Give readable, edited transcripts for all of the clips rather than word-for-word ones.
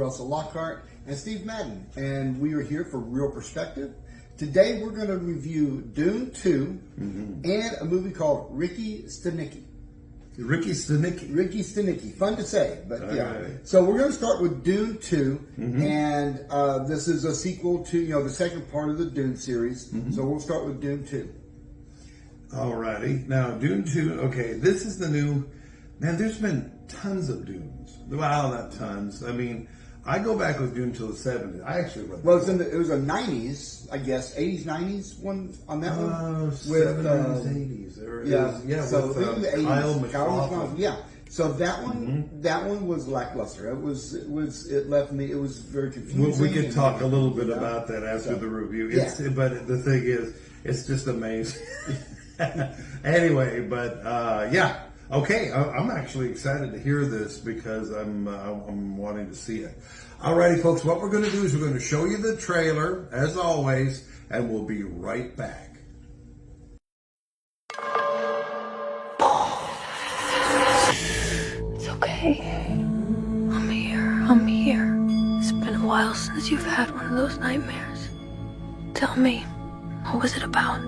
Russell Lockhart and Steve Madden, and we are here for Real Perspective. Today we're going to review Dune 2 and a movie called Ricky Stanicky. Ricky Stanicky. Ricky Stanicky. Fun to say, but yeah. Right. So we're going to start with Dune 2, and this is a sequel to, the second part of the Dune series. So we'll start with Dune 2. Alrighty. Now, Dune 2, okay, this is the new... Man, there's been tons of Dunes. Well, not tons. I mean, I go back with Dune till the 70s. I actually read Well, it was a 90s, I guess, 80s, 90s one on that one. With 70s, 80s. Yeah, so with the 80s. Kyle MacLachlan. Yeah. So that one was lackluster. It left me. It was very confusing. We could talk a little bit about that after the review. But the thing is, it's just amazing. Anyway, but yeah. Okay, I'm actually excited to hear this because I'm wanting to see it. Alrighty, folks, what we're going to do is we're going to show you the trailer, as always, and we'll be right back. It's okay. I'm here. It's been a while since you've had one of those nightmares. Tell me, what was it about?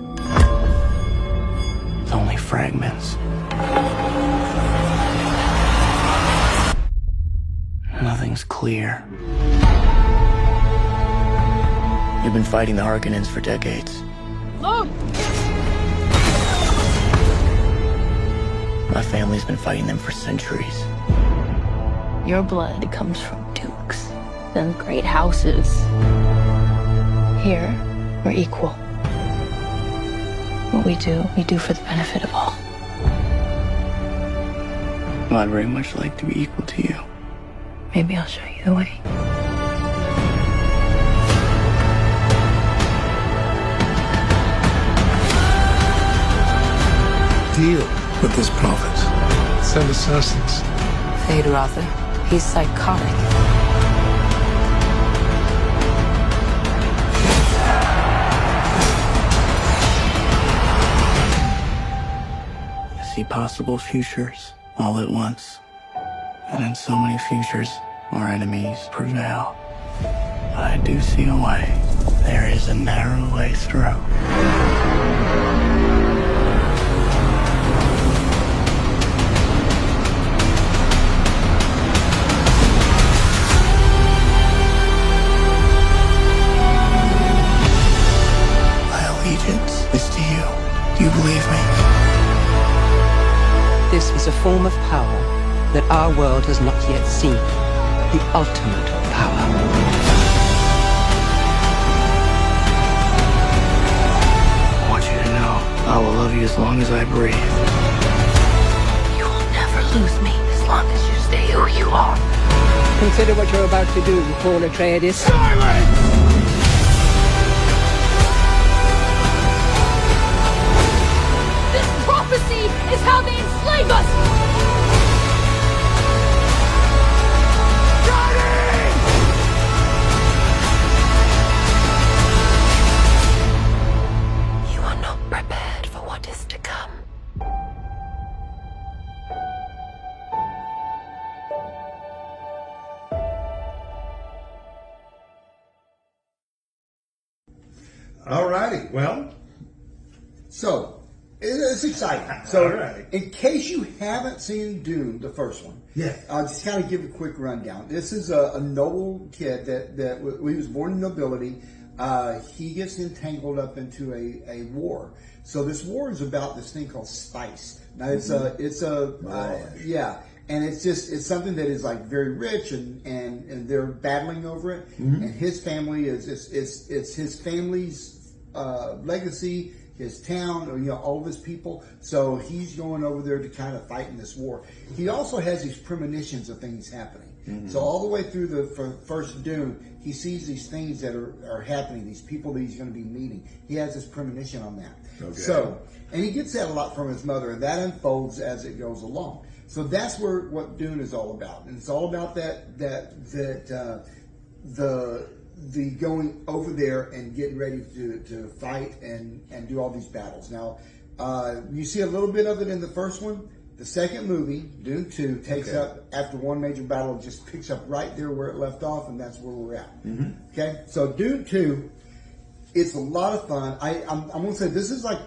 It's only fragments. Nothing's clear. You've been fighting the Harkonnens for decades. Look! My family's been fighting them for centuries. Your blood comes from dukes and great houses. Here, we're equal. What we do for the benefit of all. Well, I'd very much like to be equal to you. Maybe I'll show you the way. Deal with this prophet. Send assassins. Fade Rother. He's psychotic. I see possible futures all at once. And in so many futures, our enemies prevail. But I do see a way. There is a narrow way through. My allegiance is to you. Do you believe me? This is a form of power that our world has not yet seen. The ultimate power. I want you to know I will love you as long as I breathe. You will never lose me as long as you stay who you are. Consider what you're about to do, Paul Atreides. Silence! This prophecy is how they enslave us! You are not prepared for what is to come. Alrighty, well. So it's exciting. So, Alright. in case you haven't seen Dune, the first one, I'll just kind of give a quick rundown. This is a noble kid that he was born in nobility. He gets entangled up into a war. So this war is about this thing called spice. Now it's and it's something that is like very rich and they're battling over it. And his family it's his family's legacy, his town, or all of his people. So he's going over there to kind of fight in this war. He also has these premonitions of things happening. So all the way through the first Dune, he sees these things that are happening, these people that he's going to be meeting. He has this premonition on that. Okay. So, and he gets that a lot from his mother, and that unfolds as it goes along. So that's what Dune is all about, and it's all about the going over there and getting ready to fight and do all these battles. Now, you see a little bit of it in the first one, The second movie, Dune 2, takes up after one major battle, just picks up right there where it left off, and that's where we're at. Okay, so Dune 2, it's a lot of fun. I'm going to say this is like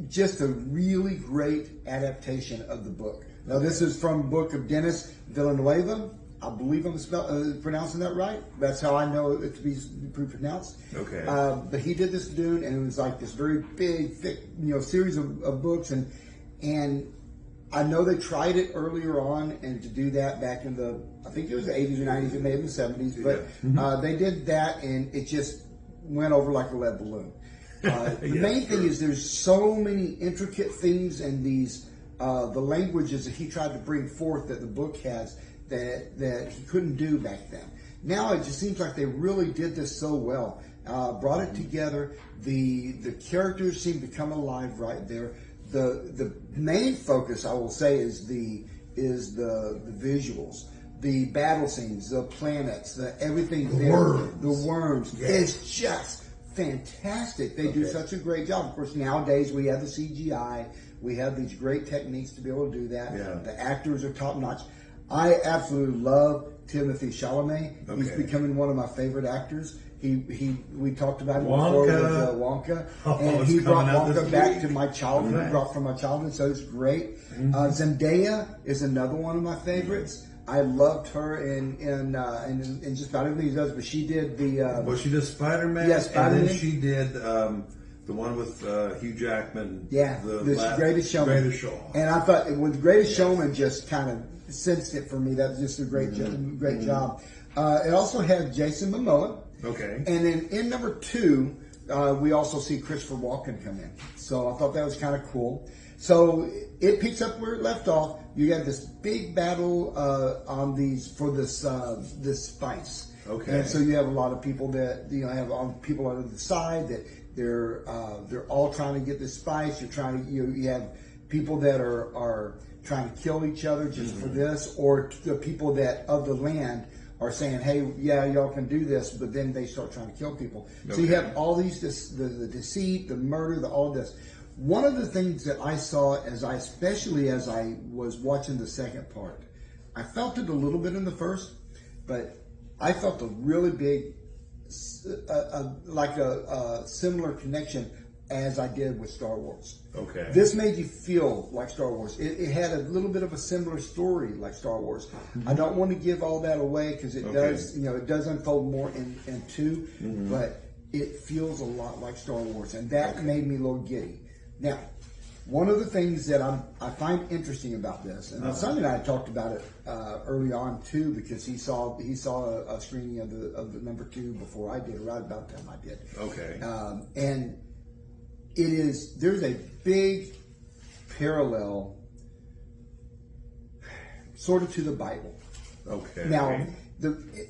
just a really great adaptation of the book. Now, this is from the book of Denis Villeneuve. I believe I'm pronouncing that right. That's how I know it to be pronounced. Okay. But he did this Dune, and it was like this very big, thick, series of books, and I know they tried it earlier on, and to do that back in I think it was the 80s or 90s, it may have been the 70s, but they did that, and it just went over like a lead balloon. The main thing is there's so many intricate things in these, the languages that he tried to bring forth that the book has that he couldn't do back then. Now it just seems like they really did this so well. Brought it together. The characters seem to come alive right there. The main focus, I will say, is the visuals, the battle scenes, the planets, everything there, the worms. Yes. It's just fantastic. They do such a great job. Of course, nowadays we have the CGI. We have these great techniques to be able to do that. Yeah. The actors are top notch. I absolutely love Timothée Chalamet. Okay. He's becoming one of my favorite actors. We talked about him before with Wonka, and he brought Wonka back to my childhood. Brought from my childhood, so it's great. Zendaya is another one of my favorites. I loved her in just about everything he does. But she did she did Spider-Man. Yeah, Spider-Man. And then she did the one with Hugh Jackman. Yeah, the Greatest Showman. Greatest Showman. And I thought with Greatest Showman just kind of sensed it for me. That was just a great job. It also had Jason Momoa. Okay. And then in number 2, we also see Christopher Walken come in. So I thought that was kind of cool. So it picks up where it left off. You got this big battle on this spice. Okay. And so you have a lot of people that have people on the side that they're all trying to get this spice. You're trying to you have people that are trying to kill each other just for this, or the people that of the land are saying, hey, yeah, y'all can do this, but then they start trying to kill people. Okay. So you have all these, the deceit, the murder, all this. One of the things that I saw especially as I was watching the second part, I felt it a little bit in the first, but I felt a really big, like a similar connection as I did with Star Wars. Okay. This made you feel like Star Wars. It had a little bit of a similar story like Star Wars. I don't want to give all that away because it does, it does unfold more in 2, but it feels a lot like Star Wars, and that made me a little giddy. Now, one of the things that I find interesting about this, and Sonny and I talked about it early on too, because he saw a screening of the number 2 before I did, right about the time I did. Okay. And there's a big parallel sort of to the Bible. Okay. Now,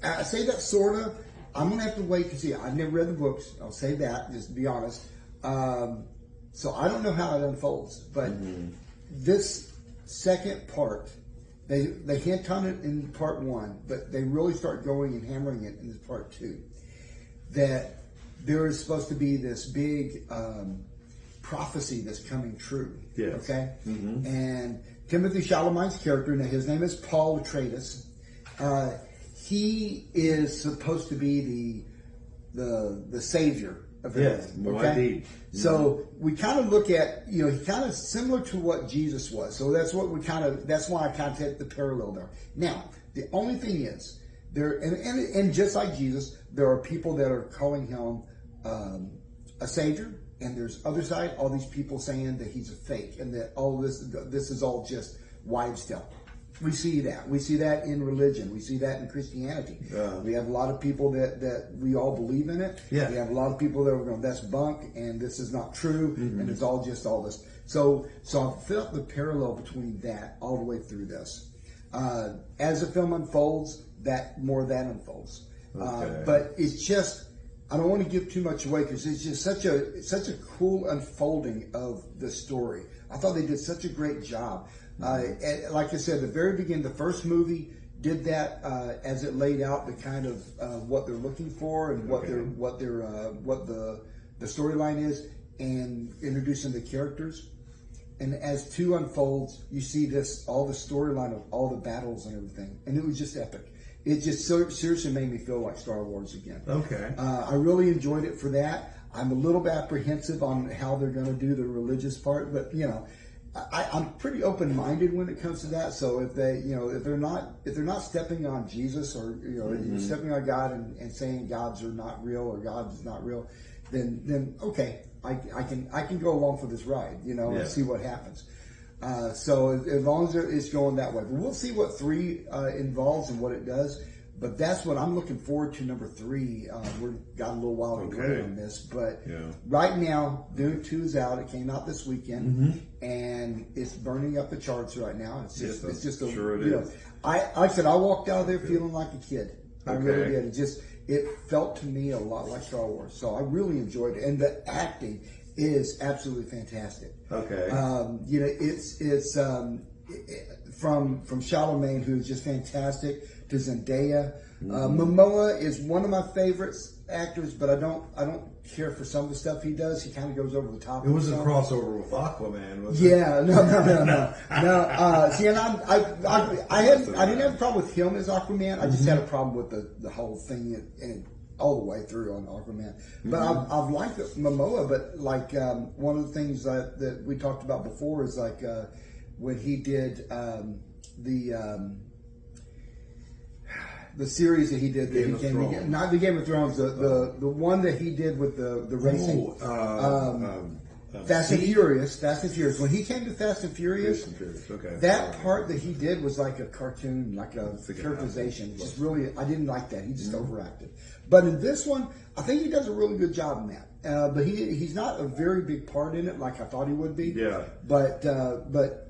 I say that sort of, I'm going to have to wait to see it. I've never read the books. I'll say that, just to be honest. So I don't know how it unfolds, but this second part, they hint on it in part 1, but they really start going and hammering it in part 2. That there is supposed to be this big prophecy that's coming true. Yes. Okay? And Timothée Chalamet's character, now his name is Paul Atreides. He is supposed to be the savior of everything. Yes, indeed. So we kind of look at, he kind of similar to what Jesus was. So that's what that's why I kind of take the parallel there. Now, the only thing is, and just like Jesus, there are people that are calling him a savior, and there's other side, all these people saying that he's a fake and that all this is all just wives' tale. We see that. We see that in religion. We see that in Christianity. We have a lot of people that we all believe in it. Yeah. We have a lot of people that are going, that's bunk, and this is not true, and it's all just all this. So I felt the parallel between that all the way through this. As the film unfolds, more of that unfolds. Okay. But it's just, I don't want to give too much away because it's just such a cool unfolding of the story. I thought they did such a great job. And like I said, the very beginning, the first movie did that as it laid out the kind of what they're looking for and what the storyline is, and introducing the characters. And as 2 unfolds, you see all the storyline of all the battles and everything. And it was just epic. It just seriously made me feel like Star Wars again. Okay. I really enjoyed it for that. I'm a little bit apprehensive on how they're going to do the religious part, but I'm pretty open-minded when it comes to that. So if they're not stepping on Jesus or stepping on God and saying gods are not real or God is not real, then okay, I can go along for this ride, and see what happens. So as long as it's going that way, but we'll see what 3 involves and what it does. But that's what I'm looking forward to. Number 3, we've got a little while to wait on this, but right now, Dune 2 is out. It came out this weekend, and it's burning up the charts right now. It's just, like I said, I walked out of there feeling like a kid. I really did. It felt to me a lot like Star Wars, so I really enjoyed it, and the acting is absolutely fantastic. Okay, it's from Charlemagne, who's just fantastic, to Zendaya. Momoa is one of my favorite actors, but I don't care for some of the stuff he does. He kind of goes over the top. It was a crossover with Aquaman, wasn't it? Yeah, no. See, and I didn't have a problem with him as Aquaman. I just had a problem with the whole thing and all the way through on Aquaman. But I've liked Momoa. But like one of the things that we talked about before is like when he did the series that he did, not the Game of Thrones, the one that he did with the racing, Fast and Furious. When he came to Fast and Furious, that part that he did was like a cartoon, like a characterization. Just really, I didn't like that. He just overacted. But in this one, I think he does a really good job in that. But he's not a very big part in it, like I thought he would be. Yeah. But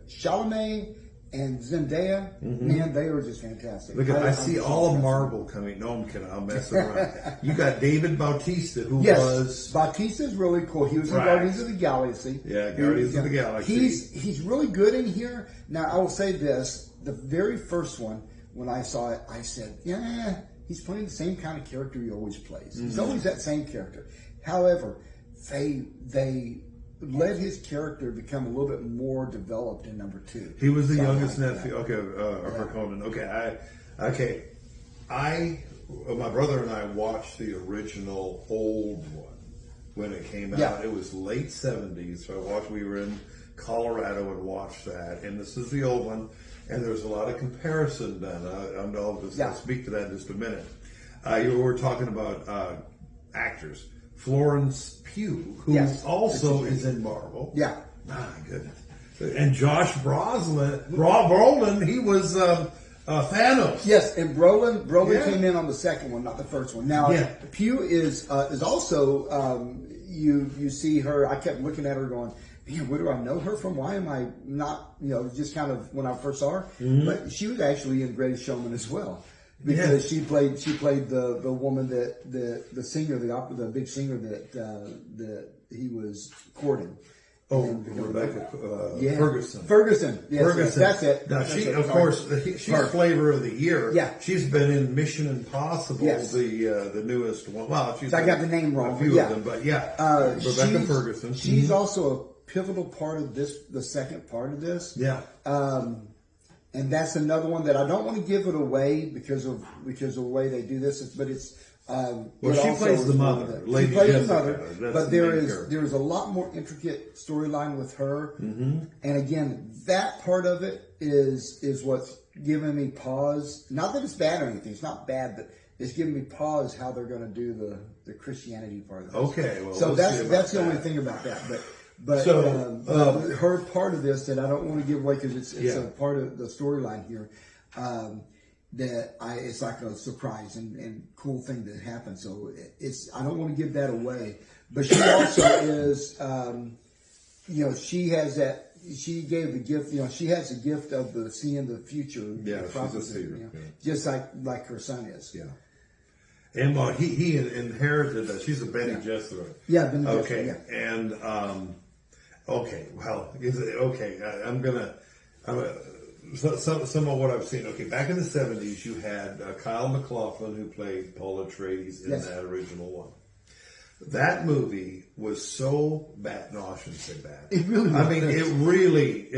Charlemagne and Zendaya, man, they were just fantastic. Look, I see all of Marvel coming. No, I'm kidding. I'm messing around. You got David Bautista, who was... Bautista's really cool. He was in Guardians of the Galaxy. Yeah, Guardians of the Galaxy. He's really good in here. Now, I will say this. The very first one, when I saw it, I said, yeah, he's playing the same kind of character he always plays. He's always that same character. However, they let his character become a little bit more developed in number 2. He was the youngest nephew. Okay, Harkonnen. Okay. My brother and I watched the original old one when it came out. Yeah. It was late 70s. So we were in Colorado and watched that. And this is the old one. And there's a lot of comparison done. I'll speak to that in just a minute. You were talking about actors. Florence Pugh, who also is in Marvel. Yeah. My goodness. And Josh Brolin, he was Thanos. Yes, and Brolin came in on the second one, not the first one. Now, Pugh is also, you see her, I kept looking at her going, man, where do I know her from? Why am I not, just kind of when I first saw her? But she was actually in Greatest Showman as well. Because she played the woman the singer, the big singer that he was courting. Rebecca Ferguson. Ferguson. Yes, Ferguson. That's it. Now of course, she's Flavor of the Year. Yeah. She's been in Mission Impossible, the newest one. Well, I got the name wrong. A few of them, but Rebecca Ferguson. She's also a pivotal part of the second part of this. Yeah. And that's another one that I don't want to give it away because of the way they do this. But it's she plays the mother, Lady Jessica. But there is a lot more intricate storyline with her. And again, that part of it is what's giving me pause. Not that it's bad or anything. It's not bad, but it's giving me pause how they're going to do the Christianity part of this. Okay, well, so that's the only thing about that. But her part of this that I don't want to give away because it's a part of the storyline here. It's like a surprise and cool thing that happened. So I don't want to give that away. But she also is, she has that. She gave the gift. She has the gift of seeing the future. Yeah, she's a seer. Just like her son is. Yeah. And he inherited that. She's a Bene Gesserit. Yeah, Bene Gesserit. Okay, yeah. And okay. Well, okay. I'm gonna. Some of what I've seen. Okay, back in the 70s, you had Kyle MacLachlan who played Paul Atreides in that original one. That movie was so bad. No, I shouldn't say bad. It really was. I mean, it really,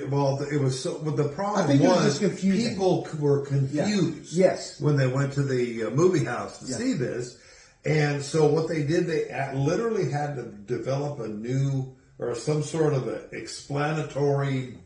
well, it was so, but the problem I think it was was just confusing. people were confused Yes. when they went to the movie house to see this. And so what they did, they literally had to develop a new, or some sort of an explanatory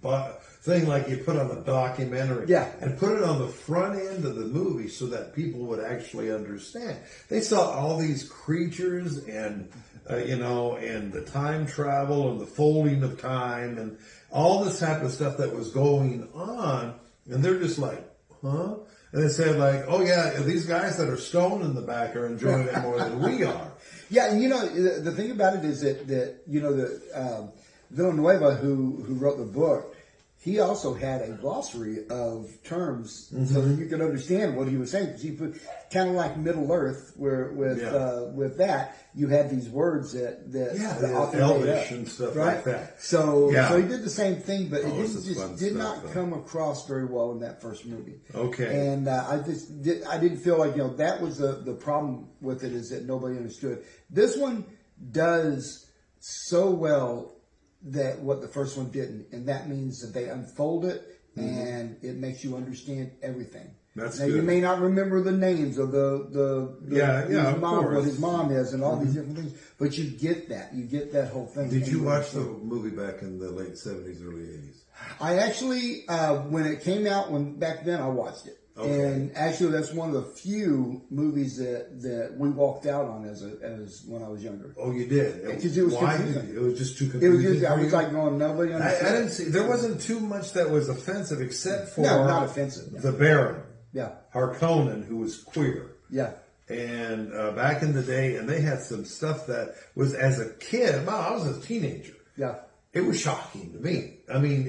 thing like you put on a documentary, and put it on the front end of the movie so that people would actually understand. They saw all these creatures and, and the time travel and the folding of time and all this type of stuff that was going on, and they're just like, huh? And they said like, oh yeah, these guys that are stoned in the back are enjoying it more than we are. Yeah, and the thing about it is that Villanueva, who wrote the book, he also had a glossary of terms so that you could understand what he was saying. Because he put kind of like Middle Earth, where with that you had these words that the author made Elvish up, and stuff right? like that. So he did the same thing, but it did not stuff, come across very well in that first movie. Okay, and I didn't feel like that was the problem with it, is that nobody understood. This one does so well that what the first one didn't, and that means that they unfold it and it makes you understand everything. That's now good. You may not remember the names of his mom, what his mom is, and all these different things, but you get that whole thing. Did you watch the movie back in the late 70s, early 80s? I actually, when it came out, back then I watched it. Okay. And actually, that's one of the few movies that we walked out on as when I was younger. Oh, you did? Because it was confusing. It was just too confusing. I was like going, nobody understood. I didn't see. There wasn't too much that was offensive, except for not offensive. The Baron, Harkonnen, who was queer. Yeah. And back in the day, and they had some stuff that was, as a kid. Well, I was a teenager. Yeah. It was shocking to me. I mean,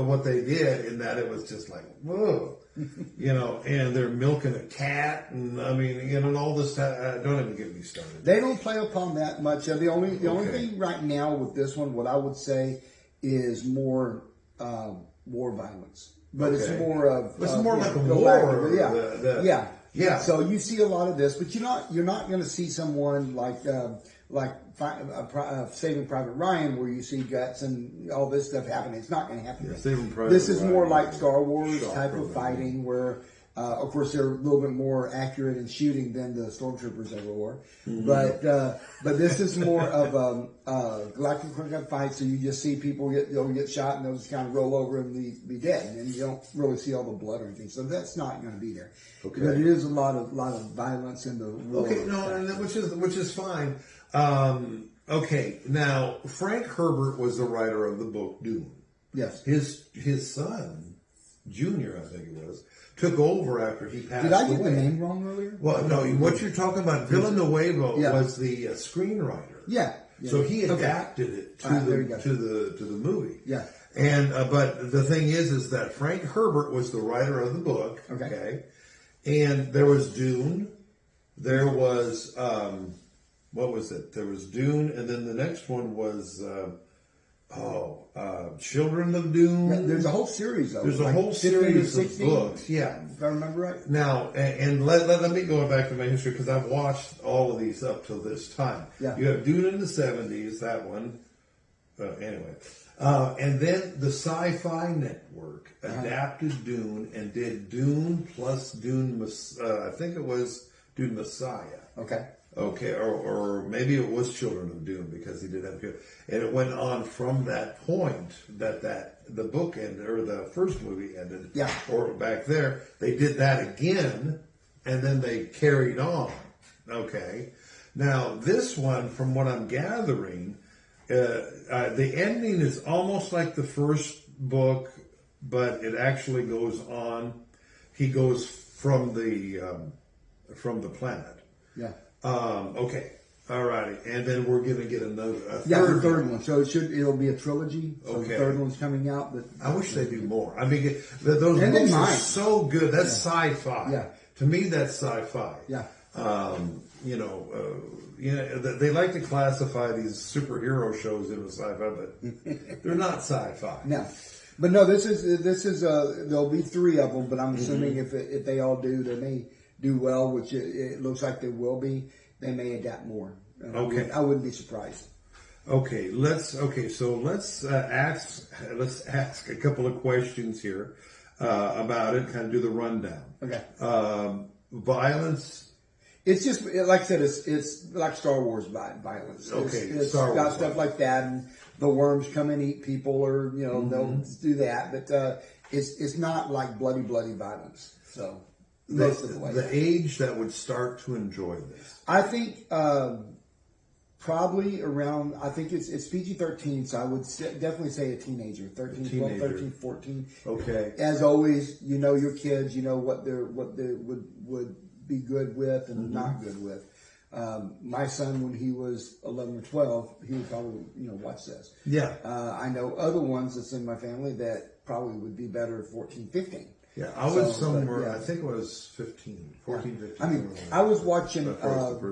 what they did in that, it was just like, whoa. And they're milking a cat, and I mean, and all this. Don't even get me started. They don't play upon that much. The only thing right now with this one, what I would say, is more violence, but it's more of it's more like a war. Yeah. So you see a lot of this, but you're not going to see someone like Saving Private Ryan, where you see guts and all this stuff happening. It's not going to happen. This is more like Star Wars type of fighting, where, of course, they're a little bit more accurate in shooting than the stormtroopers ever were. But this is more of a galactic fight. So you just see people get shot and they'll just kind of roll over and be dead, and you don't really see all the blood or anything. So that's not going to be there. Okay. But it is a lot of violence in the war. Okay, which is fine. Okay, now Frank Herbert was the writer of the book Dune. Yes. His son, Junior, I think it was, took over after he passed away. Did I get the name wrong earlier? Well, no. What you're talking about, Villanueva was the screenwriter. Yeah. So he adapted it to the movie. Yeah. And but the thing is that Frank Herbert was the writer of the book. Okay. And there was Dune. There was what was it? There was Dune, and then the next one was Children of Dune. Yeah, there's a whole series of them. There's a whole series of books. Yeah, if I remember right. Now, and let me go back to my history, because I've watched all of these up till this time. Yeah. You have Dune in the 70s, that one. Anyway. And then the Sci-Fi Network adapted Dune and did Dune plus Dune, I think it was Dune Messiah. Okay, or maybe it was Children of Dune, because he did have, and it went on from that point that the book ended, or the first movie ended. Yeah. Or back there, they did that again, and then they carried on. Okay. Now this one, from what I'm gathering, the ending is almost like the first book, but it actually goes on. He goes from the planet. Yeah. Okay. Alrighty. And then we're going to get the third one. So it'll be a trilogy. So the third one's coming out. But I wish they do more. I mean, those books are so good. That's sci-fi. Yeah. To me, that's sci-fi. Yeah. They like to classify these superhero shows into sci-fi, but they're not sci-fi. No. But no, this is there'll be 3 of them, but I'm assuming if they all do, they may do well, which it looks like they will be. They may adapt more. Okay. I wouldn't be surprised. Okay, let's ask a couple of questions here about it. Kind of do the rundown. Okay. Violence. It's just like I said. It's like Star Wars violence. Okay, it's Star Wars got stuff violence. like that, and the worms come and eat people, or they'll do that. But it's not like bloody violence. So most of the way, the age that would start to enjoy this. I think probably around. I think it's PG-13, so I would definitely say a teenager, 13, 12, 13, 14. Okay. As always, your kids, what they would be good with and not good with. My son, when he was 11 or 12, he would probably, watch this. Yeah. I know other ones that's in my family that probably would be better at 14, 15. Yeah, I was somewhere, but, yeah. I think it was 15, 14, 15. I mean, I was watching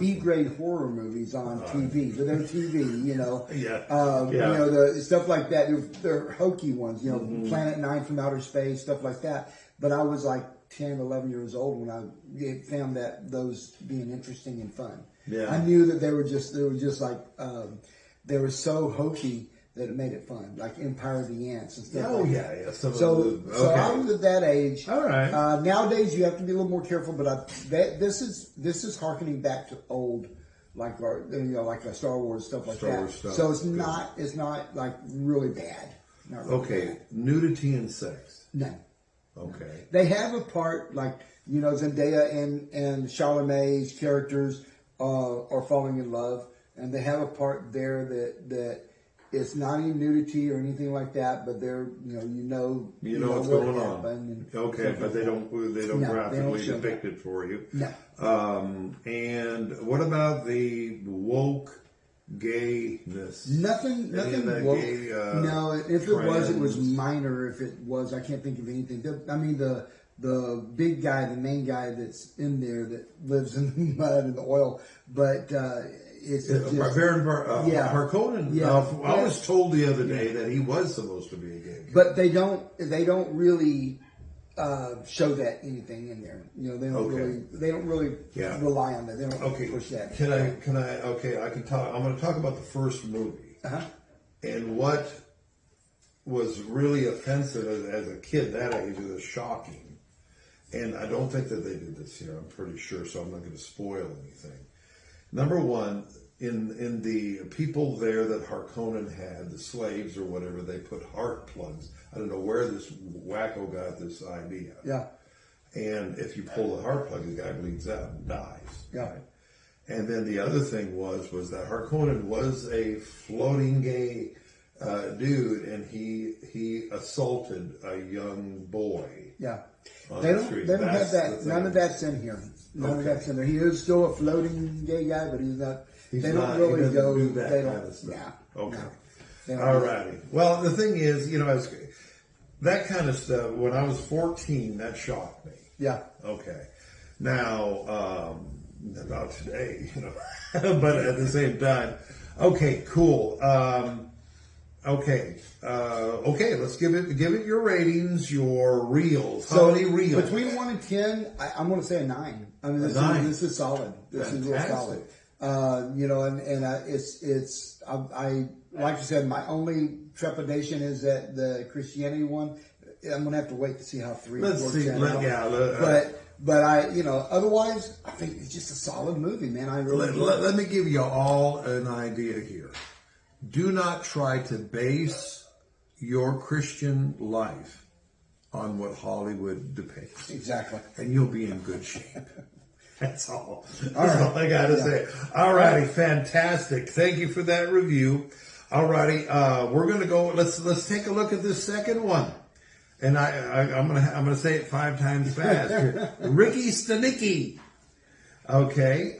B-grade horror movies on TV, but they're TV, Yeah. the stuff like that. They're hokey ones, Planet 9 from Outer Space, stuff like that. But I was like 10, 11 years old when I found that those being interesting and fun. Yeah. I knew that they were just like, they were so hokey that it made it fun, like Empire of the Ants and stuff like that. Yeah. So I was at that age. All right. Nowadays you have to be a little more careful, but this is harkening back to old, like like a Star Wars stuff like Star that. Wars stuff. So it's not like really bad. Not really Okay, bad. nudity and sex. No. Okay. They have a part like Zendaya and Chalamet's characters are falling in love, and they have a part there that it's not any nudity or anything like that, but they're what's going on. Okay, but they don't graphically show depict it for you. No. And what about the woke gayness? Nothing that woke. gay, No, if it was trends? minor. If it was, I can't think of anything. The big guy, the main guy that's in there that lives in the mud and the oil, but it's just, Baron Harkonnen. Yeah. I was told the other day that he was supposed to be a gay guy. But they don't really show that anything in there. They don't really rely on that. They don't push that. Can I? Okay, I can talk. I'm going to talk about the first movie and what was really offensive as a kid that age. It was shocking, and I don't think that they did this here. I'm pretty sure, so I'm not going to spoil anything. Number one, in the people there that Harkonnen had, the slaves or whatever, they put heart plugs. I don't know where this wacko got this idea. Yeah. And if you pull the heart plug, the guy bleeds out and dies. Yeah. Right? And then the other thing was that Harkonnen was a floating gay dude, and he assaulted a young boy. Yeah. On They the don't street. have That's that. the thing. None of that's in here. None of that's in there. He is still a floating gay guy, but he's not. He don't doesn't really go. do that they kind don't. of stuff. Yeah. Okay. No. They don't All do that. righty. Well, the thing is, that kind of stuff, when I was 14, that shocked me. Yeah. Okay. Now, about today, but at the same time, okay, cool. Okay, let's give it your ratings, your reels. How many reels? Between 1 and 10, I'm going to say a 9. I mean, this is solid. This is real solid. It's like you said, my only trepidation is that the Christianity one. I'm going to have to wait to see how 3 Let's works see. out. But otherwise, I think it's just a solid movie, man. I really let me give you all an idea here. Do not try to base your Christian life on what Hollywood depicts. Exactly. And you'll be in good shape. That's all. That's all I got to say. All righty. Fantastic. Thank you for that review. All righty. We're going to go. Let's take a look at this second one. And I'm gonna say it 5 times fast here. Ricky Stanicky. Okay.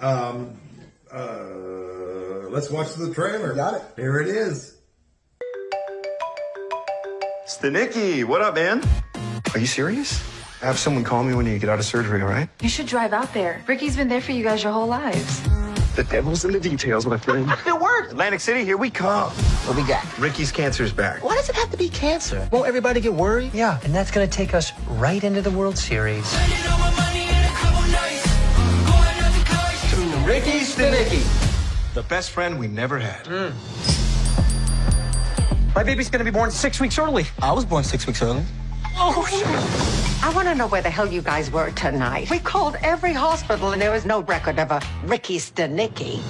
Let's watch the trailer. Got it. Here it is. Stanicky, what up, man? Are you serious? Have someone call me when you get out of surgery, all right? You should drive out there. Ricky's been there for you guys your whole lives. The devil's in the details, my friend. It worked. Atlantic City, here we come. What we got? Ricky's cancer's back. Why does it have to be cancer? Won't everybody get worried? Yeah, and that's going to take us right into the World Series. Ricky Stanicky. The best friend we never had. My baby's gonna be born 6 weeks early. I was born 6 weeks early. Oh, shit. I want to know where the hell you guys were tonight. We called every hospital and there was no record of a Ricky Stanicky.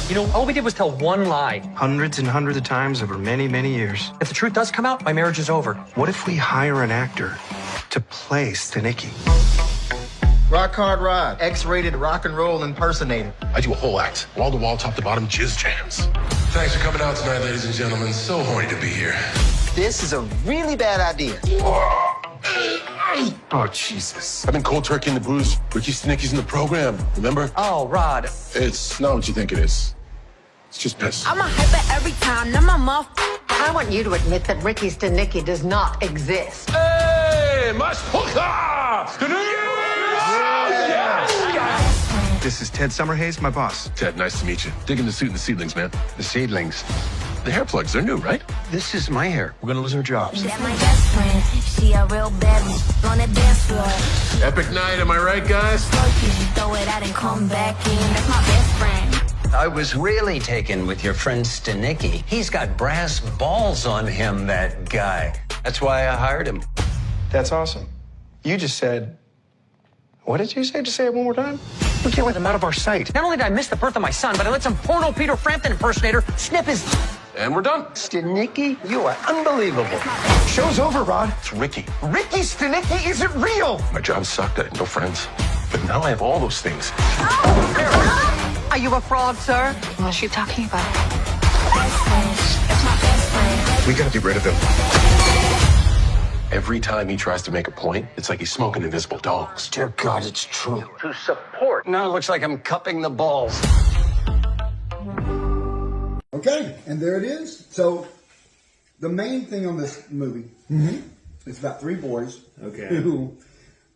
You know, all we did was tell one lie. Hundreds and hundreds of times over many, many years. If the truth does come out, my marriage is over. What if we hire an actor to play Stanicky? Rock Hard Rod, X-rated rock and roll impersonator. I do a whole act, wall to wall, top to bottom, jizz jams. Thanks for coming out tonight, ladies and gentlemen. So horny to be here. This is a really bad idea. Oh, Jesus. I've been cold turkey in the booze. Ricky Stanicky's in the program, remember? Oh, Rod. It's not what you think it is. It's just piss. I'm a hyper every time. Now my mouth. I want you to admit that Ricky Stanicky does not exist. Hey, mas puka! This is Ted Summerhays, my boss. Ted, nice to meet you. Digging the suit and the seedlings, man. The seedlings. The hair plugs, they're new, right? This is my hair. We're gonna lose our jobs. That's my best friend. She a real bad one on the dance floor. Epic night, am I right, guys? Throw it out and come back in. That's my best friend. I was really taken with your friend Stanicky. He's got brass balls on him, that guy. That's why I hired him. That's awesome. You just said... What did you say? Just say it one more time. We can't let him out of our sight. Not only did I miss the birth of my son, but I let some porno Peter Frampton impersonator snip his... And we're done. Stanicky, you are unbelievable. Show's over, Rod. It's Ricky. Ricky Stanicky isn't real. My job sucked, I had no friends. But now I have all those things. Are you a fraud, sir? What's she talking about? That's my best friend. We gotta get rid of him. Every time he tries to make a point, it's like he's smoking invisible dogs. Dear God, it's true. To support. Now it looks like I'm cupping the balls. Okay, and there it is. So the main thing on this movie, it's about three boys who,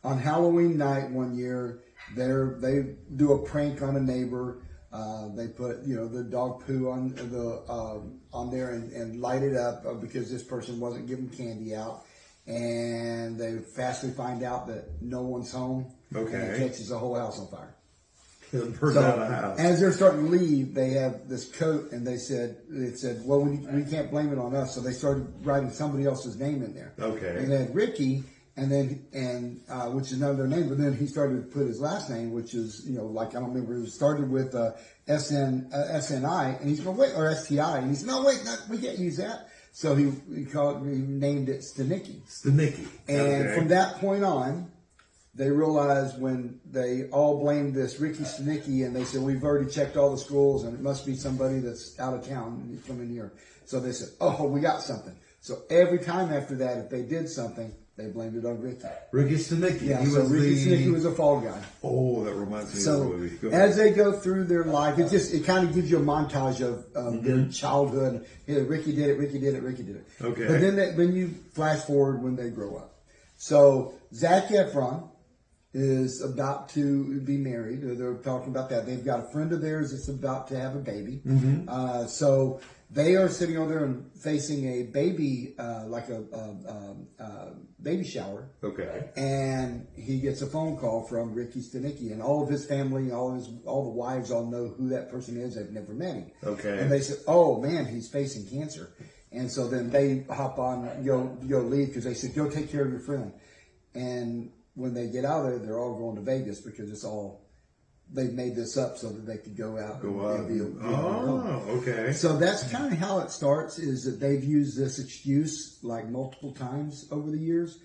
on Halloween night one year, they do a prank on a neighbor. They put the dog poo on there and light it up because this person wasn't giving candy out. And they fastly find out that no one's home. Okay. And it catches the whole house on fire. Burns out a house. As they're starting to leave, they have this coat, and they said, well, we can't blame it on us. So they started writing somebody else's name in there. Okay. And they had Ricky, which is another name, but then he started to put his last name, which is, like, I don't remember, it started with SNI, and he's going, wait, or STI, and he said, no, wait, we can't use that. So he named it Stanicky. Stanicky. And from that point on, they realized when they all blamed this Ricky Stanicky, and they said, we've already checked all the schools, and it must be somebody that's out of town and come in here. So they said, oh, we got something. So every time after that, if they did something, they blamed it on Ricky. Ricky Stanicky. Yeah, Ricky Stanicky was a fall guy. Oh, that reminds me of the movie. As they go through their life, it kind of gives you a montage of their childhood. Ricky did it, Ricky did it, Ricky did it. Okay. But then you flash forward when they grow up. So Zac Efron is about to be married. They're talking about that. They've got a friend of theirs that's about to have a baby. So they are sitting over there and facing a baby, like a baby shower. Okay. And he gets a phone call from Ricky Stanicky, and all of his family, all the wives all know who that person is. They've never met him. Okay. And they said, oh man, he's facing cancer. And so then they hop on, go leave, because they said, go take care of your friend. And when they get out of there, they're all going to Vegas because they've made this up so that they could go out. Okay. So that's kind of how it starts, is that they've used this excuse like multiple times over the years.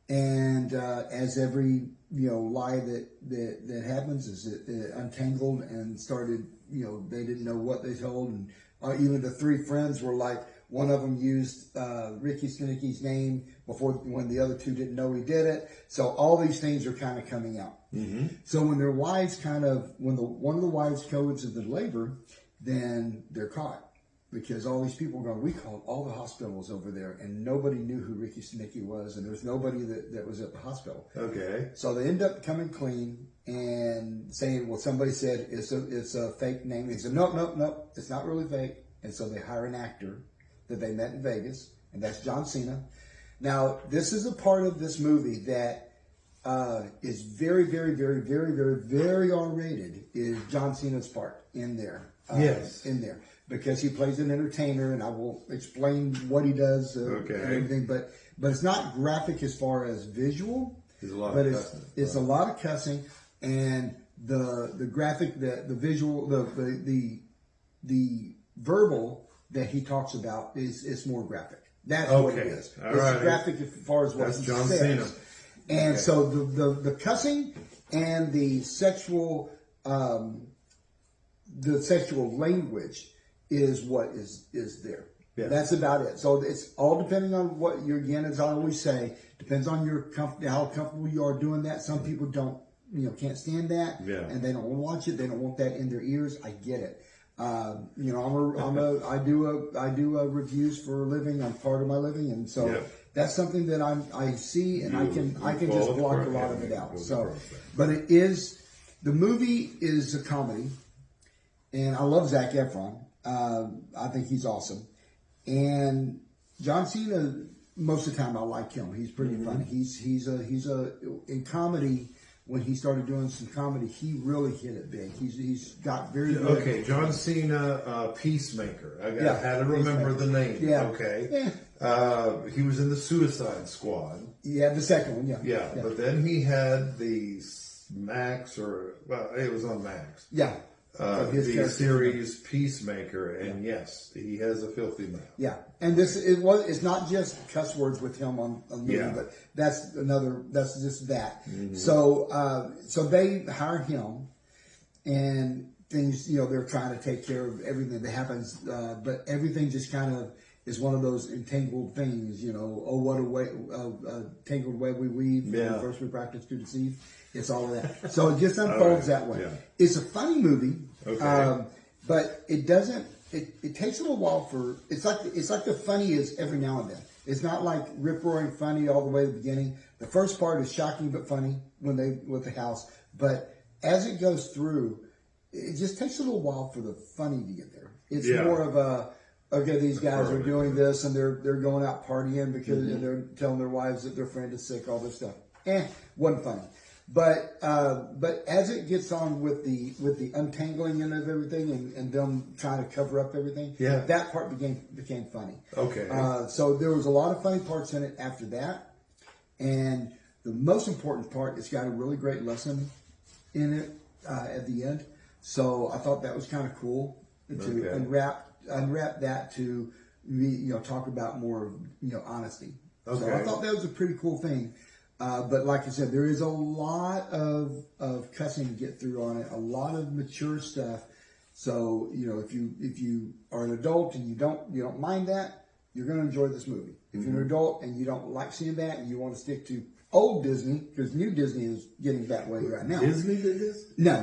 And as every, lie that happens, is it untangled and started, they didn't know what they told. And even the three friends were like, one of them used Ricky Stanicky's name when the other two didn't know he did it. So all these things are kind of coming out. So when their wives one of the wives goes into labor, then they're caught. Because all these people are going, we called all the hospitals over there, and nobody knew who Ricky Stanicky was, and there's nobody that was at the hospital. Okay. So they end up coming clean and saying, well, somebody said it's a fake name. They said, no, it's not really fake. And so they hire an actor that they met in Vegas, and that's John Cena. Now, this is a part of this movie that is very, very, very, very, very, very R-rated, is John Cena's part in there. in there because he plays an entertainer, and I will explain what he does and everything. But it's not graphic as far as visual. There's a lot but of cussing. It's a lot of cussing, and the graphic, the visual, the verbal that he talks about is more graphic. That's what it is. It's graphic as far as what he John says. Cena. And so the cussing and the sexual language is what is there. Yeah. That's about it. So it's all depending on what you're, again, as I always say, depends on how comfortable you are doing that. Some people can't stand that, and they don't want to watch it. They don't want that in their ears. I get it. I do reviews for a living. I'm part of my living, and so that's something that I see, and I can just block a lot of it out. So, but the movie is a comedy, and I love Zac Efron. I think he's awesome. And John Cena, most of the time I like him. He's pretty funny. He's in comedy. When he started doing some comedy, he really hit it big. He's got very good. Okay, John Cena, Peacemaker. I had to remember the name. Yeah. Okay. Yeah. He was in the Suicide Squad. Yeah, the second one. Yeah. But then he had the Max, it was on Max. Yeah. The series Peacemaker, and yes, he has a filthy mouth. Yeah, and it's not just cuss words with him on the movie, but that's just that. Mm-hmm. So they hire him, and things, they're trying to take care of everything that happens, but everything just kind of is one of those entangled things, oh, what a way, tangled web we weave, first we practice to deceive. It's all of that. So it just unfolds that way. Yeah. It's a funny movie, but it doesn't, it takes a little while it's like the funny is every now and then. It's not like rip-roaring funny all the way to the beginning. The first part is shocking but funny with the house. But as it goes through, it just takes a little while for the funny to get there. It's more of okay, these guys are doing this and they're going out partying because they're telling their wives that their friend is sick, all this stuff. Wasn't funny. But as it gets on with the untangling of everything and them trying to cover up everything, that part became funny. Okay. So there was a lot of funny parts in it after that, and the most important part, it's got a really great lesson in it at the end. So I thought that was kind of cool to unwrap that to talk about more honesty. Okay. So I thought that was a pretty cool thing. But like I said, there is a lot of cussing to get through on it, a lot of mature stuff. So, if you are an adult and you don't mind that, you're going to enjoy this movie. If you're an adult and you don't like seeing that and you want to stick to old Disney, because new Disney is getting that way right now. Disney did this? No.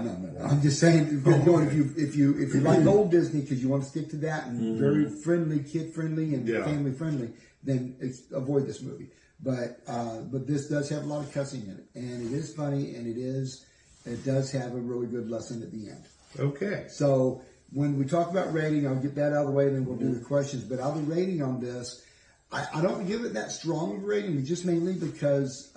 I'm just saying, if you like old Disney because you want to stick to that and very friendly, kid friendly and family friendly, then avoid this movie. But this does have a lot of cussing in it, and it is funny, and it does have a really good lesson at the end. Okay. So when we talk about rating, I'll get that out of the way, and then we'll do the questions. But I'll be rating on this. I don't give it that strong of a rating, just mainly because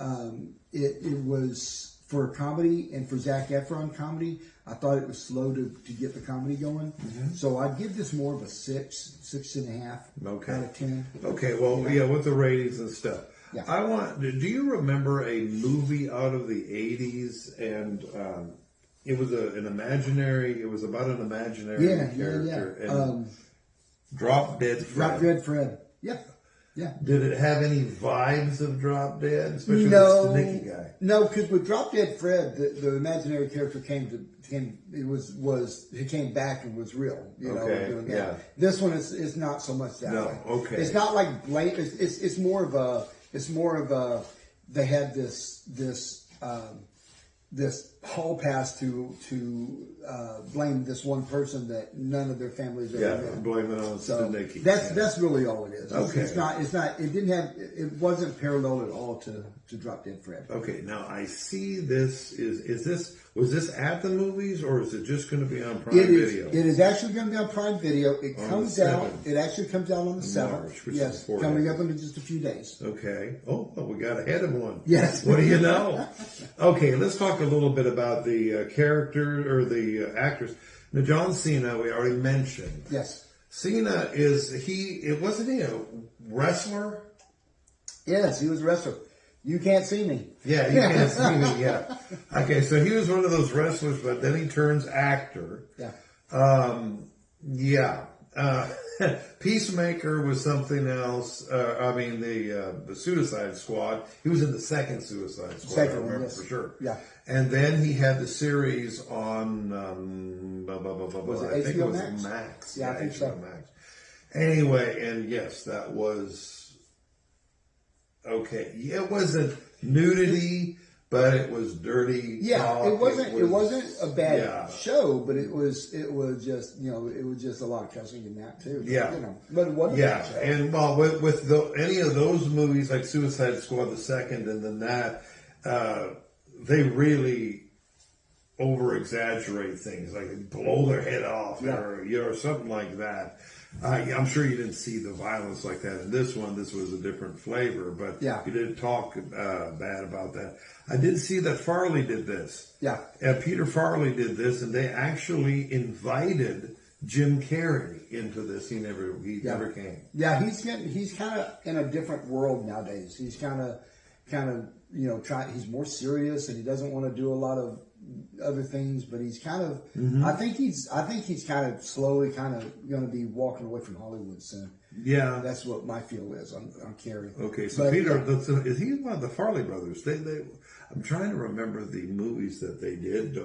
it was for a comedy and for Zac Efron comedy. I thought it was slow to get the comedy going. So I'd give this more of a 6.5 out of 10. Okay, well, with the ratings and stuff. Yeah. Do you remember a movie out of the 80s and it was it was about an imaginary character. And Drop Dead Fred. Drop Dead Fred. Yeah. Did it have any vibes of Drop Dead? Especially the Stanicky guy. No, because with Drop Dead Fred, the imaginary character came back and was real. Doing that. This one is not so much that way. Okay. It's not like blatant. It's more of a. They had this hall pass to blame this one person that none of their families ever knew. Blame it on Stanicky. That's really all it is. Okay. It wasn't parallel at all to Drop Dead Fred. Okay, now I see this was this at the movies or is it just going to be on Prime Video? It is actually going to be on Prime Video. It actually comes out on the 7th. Yes, coming up in just a few days. Okay. Oh, we got ahead of one. Yes. What do you know? Okay, let's talk a little bit about the character or the actors. Now, John Cena, we already mentioned. Yes. Cena wasn't he a wrestler? Yes, he was a wrestler. You can't see me. Yeah, you can't see me, yeah. Okay, so he was one of those wrestlers, but then he turns actor. Yeah. Peacemaker was something else. The Suicide Squad. He was in the second Suicide Squad, I remember for sure. Yeah. And then he had the series on, Was it I think it was HBO Max. Yeah, I think so. Max. Anyway, and yes, that was, okay. It wasn't nudity, but it was dirty. Yeah, talk. it wasn't a bad show, but it was just it was just a lot of cussing in that too. Yeah, but it wasn't a bad show. And well, with any of those movies like Suicide Squad the second, and then that, they really over exaggerate things, like blow their head off or something like that. I'm sure you didn't see the violence like that in this one. This was a different flavor, but you didn't talk bad about that. I did see that Farley did this. Yeah. Peter Farley did this, and they actually invited Jim Carrey into this. He never came. Yeah, he's kind of in a different world nowadays. He's kind of he's more serious, and he doesn't want to do a lot of other things, but he's kind of I think he's kind of slowly kind of going to be walking away from Hollywood soon. Yeah, that's what my feel is on Carrey. Okay, so Peter, is he one of the Farley brothers? I'm trying to remember the movies that they did.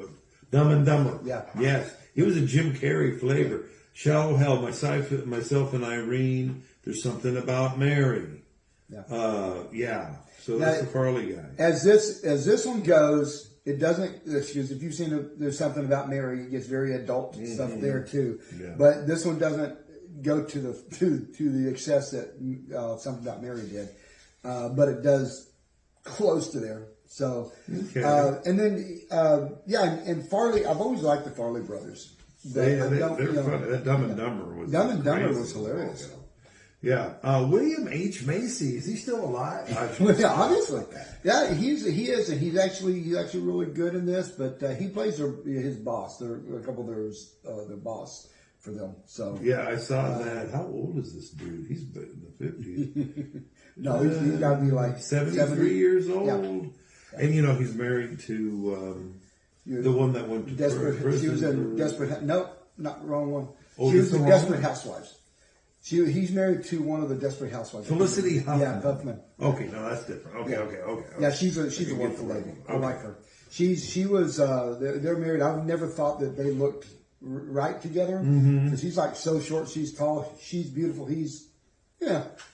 Dumb and Dumber. Yeah. Yes, he was a Jim Carrey flavor. Shallow Hell, myself and Irene. There's Something About Mary. Yeah. So that's the Farley guy. As this one goes. It doesn't, excuse if you've seen There's Something About Mary, it gets very adult stuff there too. Yeah. But this one doesn't go to the excess that Something About Mary did. But it does close to there. So, and then, and Farley, I've always liked the Farley brothers. They're funny. That Dumb and Dumber was was hilarious. Yeah, William H. Macy, is he still alive? Yeah, obviously. Yeah, he is, and he's actually really good in this. But he plays his boss. They're a couple of their boss for them. So yeah, I saw that. How old is this dude? He's in the 50s. No, he's got to be like 73 years old. Yeah. And he's married to the one that went to prison. She was in Desperate. No, not wrong one. Oh, she was in Desperate Housewives. He's married to one of the Desperate Housewives. Felicity Huffman. Yeah, Huffman. Okay, no, that's different. Okay. Yeah, she's a wonderful lady. I like her. She was. They're married. I've never thought that they looked right together. Because he's like so short. She's tall. She's beautiful. He's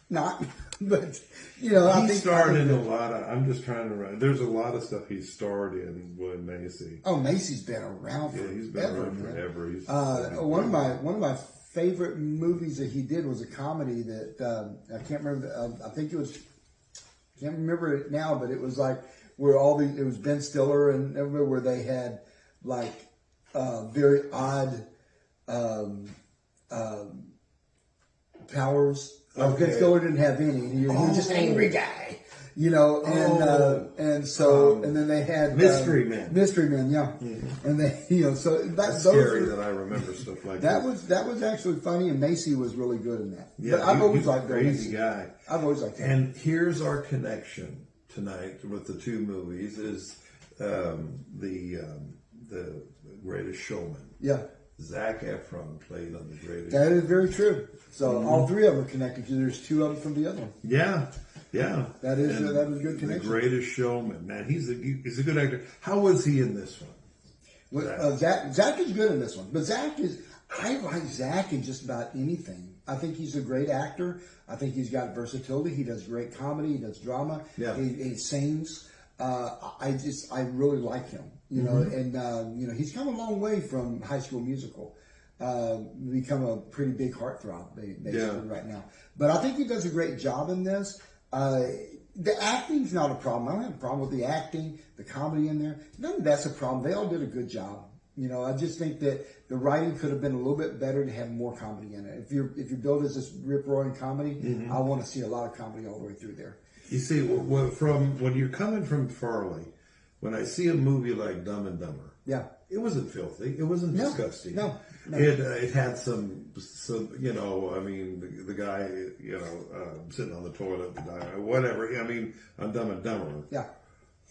not. But he starred in a lot of. I'm just trying to write. There's a lot of stuff he starred in with Macy. Oh, Macy's been around forever. Yeah, he's been around forever. He's one of my favorite movies that he did was a comedy that I can't remember. I think it was. Can't remember it now, but it was like where it was Ben Stiller and everywhere where they had like very odd powers. Okay. Ben Stiller didn't have any. He was just an angry guy. And then they had Mystery Men. Mystery Men, yeah. Mm-hmm. And they, so that's scary that I remember stuff like that. That was actually funny, and Macy was really good in that. Yeah, but I've always liked a crazy guy. I've always liked him. And here's our connection tonight with the two movies: is the Greatest Showman. Yeah. Zac Efron played on The Greatest. That is very true. So all three of them are connected because there's two of them from the other one. Yeah. That is a good connection. The Greatest Showman, man. He's a good actor. How was he in this one? Zac is good in this one, but I like Zac in just about anything. I think he's a great actor. I think he's got versatility. He does great comedy. He does drama. Yeah. He sings. I really like him. And he's come a long way from High School Musical. Become a pretty big heartthrob basically right now. But I think he does a great job in this. The acting's not a problem. I don't have a problem with the acting, the comedy in there. None of that's a problem. They all did a good job. I just think that the writing could have been a little bit better to have more comedy in it. If you're billed as this rip-roaring comedy, I want to see a lot of comedy all the way through there. You see, from when you're coming from Farley, when I see a movie like Dumb and Dumber, yeah, it wasn't filthy. It wasn't disgusting. No. It had some, you know, I mean, the guy, you know, sitting on the toilet, whatever. I mean, on Dumb and Dumber. Yeah.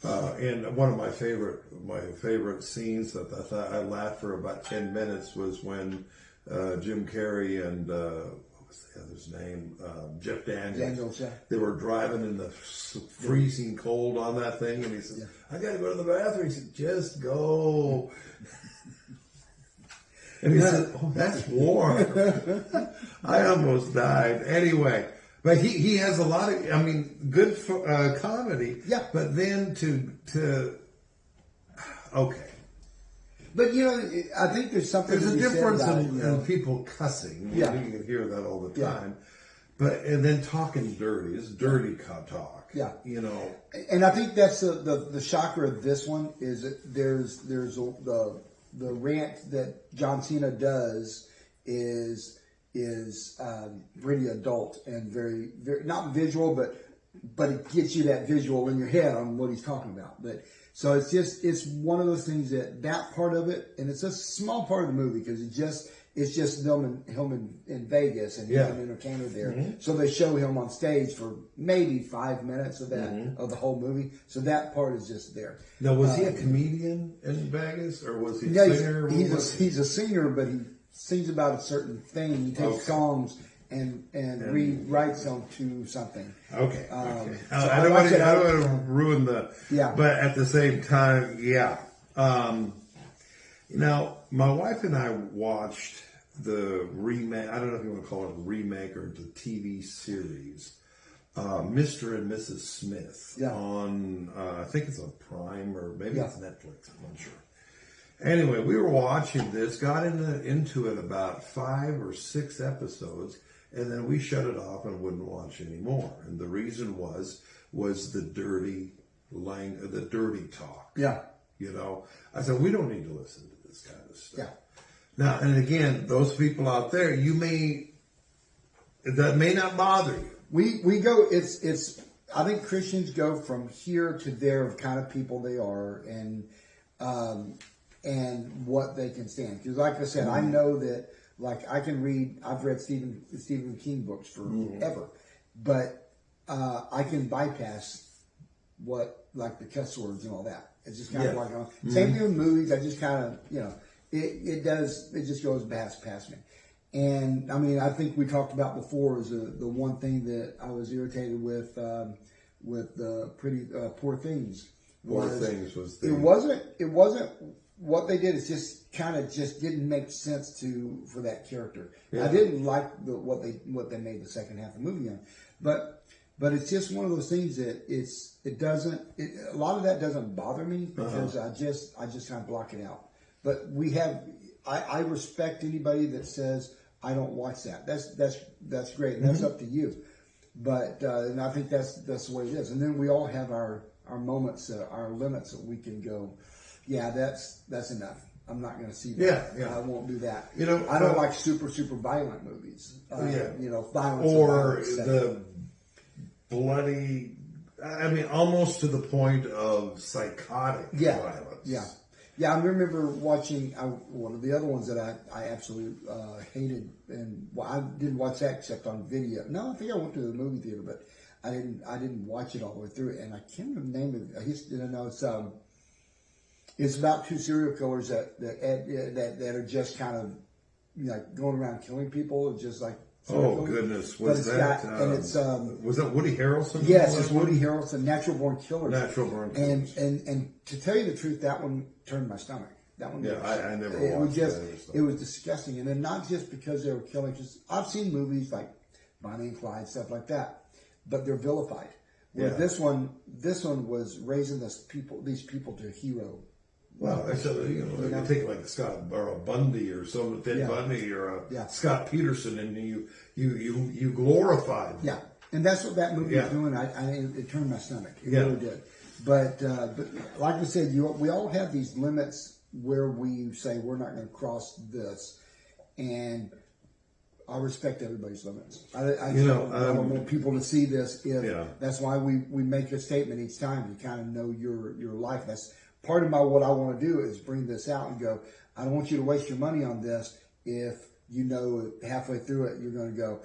And one of my favorite scenes that I thought I laughed for about 10 minutes was when Jim Carrey and what was the other's name? Jeff Daniels. They were driving in the freezing cold on that thing, and he said, "I got to go to the bathroom." He said, "Just go." And he said, "Oh, that's warm." I almost died. Anyway. But he has a lot of, I mean, good comedy. Yeah. But then okay. But, you know, I think there's something. There's a difference in people cussing. Yeah. You can hear that all the time. But, and then talking dirty. It's dirty talk. Yeah. You know. And I think that's the shocker of this one is that there's the rant that John Cena does is really adult and very, very not visual, but it gets you that visual in your head on what he's talking about. But so it's one of those things that part of it, and it's a small part of the movie because it's just him in Vegas and he's an entertainer there. Mm-hmm. So they show him on stage for maybe 5 minutes of that of the whole movie. So that part is just there. Now, was he a comedian in Vegas, or was he a singer? He's a singer, but he sings about a certain thing. He takes songs and rewrites them to something. Okay. So I don't want to ruin the. Yeah. But at the same time, yeah. Now, my wife and I watched the remake. I don't know if you want to call it a remake or the TV series, Mr. and Mrs. Smith on. I think it's on Prime or maybe it's Netflix. I'm not sure. Anyway, we were watching this, got into it about 5 or 6 episodes, and then we shut it off and wouldn't watch anymore. And the reason was the dirty talk. Yeah. You know, I said, we don't need to listen to this kind of stuff. Yeah. Now, and again, those people out there, that may not bother you. We go, I think Christians go from here to there of kind of people they are and what they can stand. Because like I said, I know that, like, I've read Stephen King books forever, but I can bypass like the cuss words and all that. It's just kind of like, same thing with movies. I just kind of, you know, it just goes past me. And I mean, I think we talked about before is the one thing that I was irritated with Poor Things. It wasn't what they did. Is just kind of just didn't make sense for that character. Yeah. I didn't like what they made the second half of the movie on, but it's just one of those things that a lot of that doesn't bother me because I just kind of block it out. But I respect anybody that says I don't watch that. That's great, and that's up to you. But and I think that's the way it is. And then we all have our moments, our limits that we can go. Yeah, that's enough. I'm not going to see that. Yeah. I won't do that. You know, I don't like super violent movies. You know, violence or the bloody. I mean, almost to the point of psychotic violence. Yeah. I remember watching one of the other ones that I absolutely hated, and I didn't watch that except on video. No, I think I went to the movie theater, but I didn't watch it all the way through. And I can't remember the name of it. I just didn't know it's about 2 serial killers that are just kind of, you know, going around killing people, just like. Oh goodness! Was that? Was that Woody Harrelson? Yes, it's Woody Harrelson, Natural Born Killers. Natural Born Killers. And to tell you the truth, that one turned my stomach. That one. Yeah, I never watched that. It was disgusting, and then not just because they were killing. Just I've seen movies like Bonnie and Clyde, stuff like that, but they're vilified. Where this one was raising these people to hero. Well, you take like Scott or a Bundy or some Ted Bundy or a Scott Peterson, and you glorify them. Yeah, and that's what that movie was doing. It turned my stomach. It really did. But like I said, we all have these limits where we say we're not going to cross this, and I respect everybody's limits. I don't want people to see this. That's why we make a statement each time. You kind of know your life. That's part of what I want to do is bring this out and go, I don't want you to waste your money on this if you know halfway through it you're going to go,